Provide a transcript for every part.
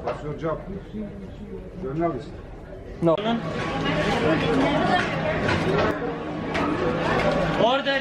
What's your job? Journalist. No. Order.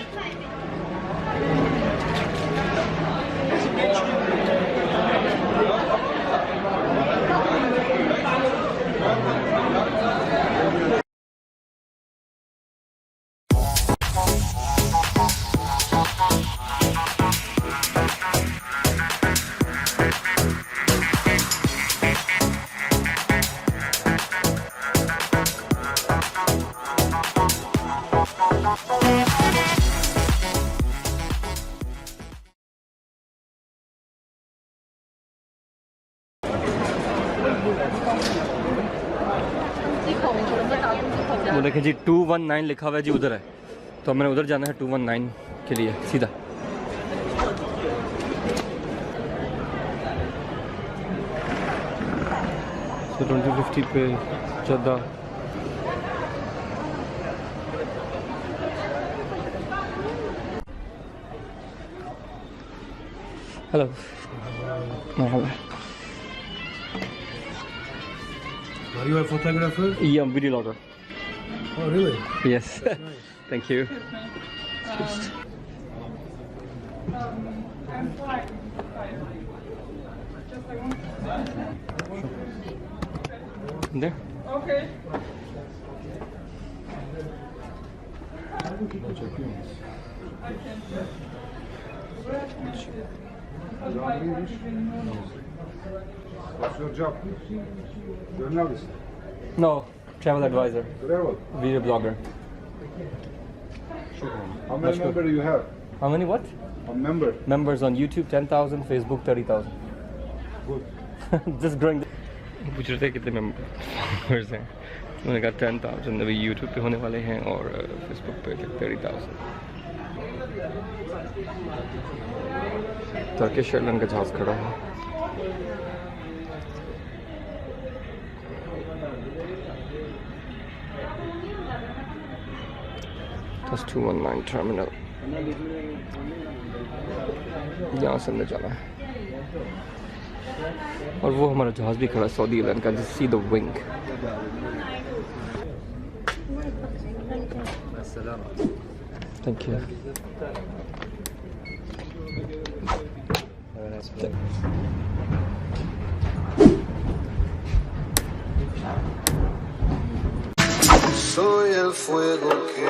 वो देखें जी 219 लिखा हुआ है जी उधर है, तो मैंने उधर जाना है 219 के लिए सीधा। तो 2050 पे ज़्यादा hello Marhaba. Are you a photographer? Yeah, I'm video logger. Oh, really? Yes. Nice. Thank you. There. Okay. What's your job? Journalist. No, travel advisor, Travel. video blogger. How many members do you have? How many what? A member. Members on YouTube 10,000, Facebook 30,000. Good. Just growing. पूछ रहे थे कितने members हैं, मैंने कहा 10,000 अभी YouTube पे होने वाले हैं और Facebook पे 30,000। टर्किश एयरलाइन का जहाज खड़ा है। That's 219 terminal। यहाँ से अंदर जाना है और वो हमारा जहाज भी खड़ा है सऊदी एयरलाइन का। Just see the wing. Thank you. Soy el fuego que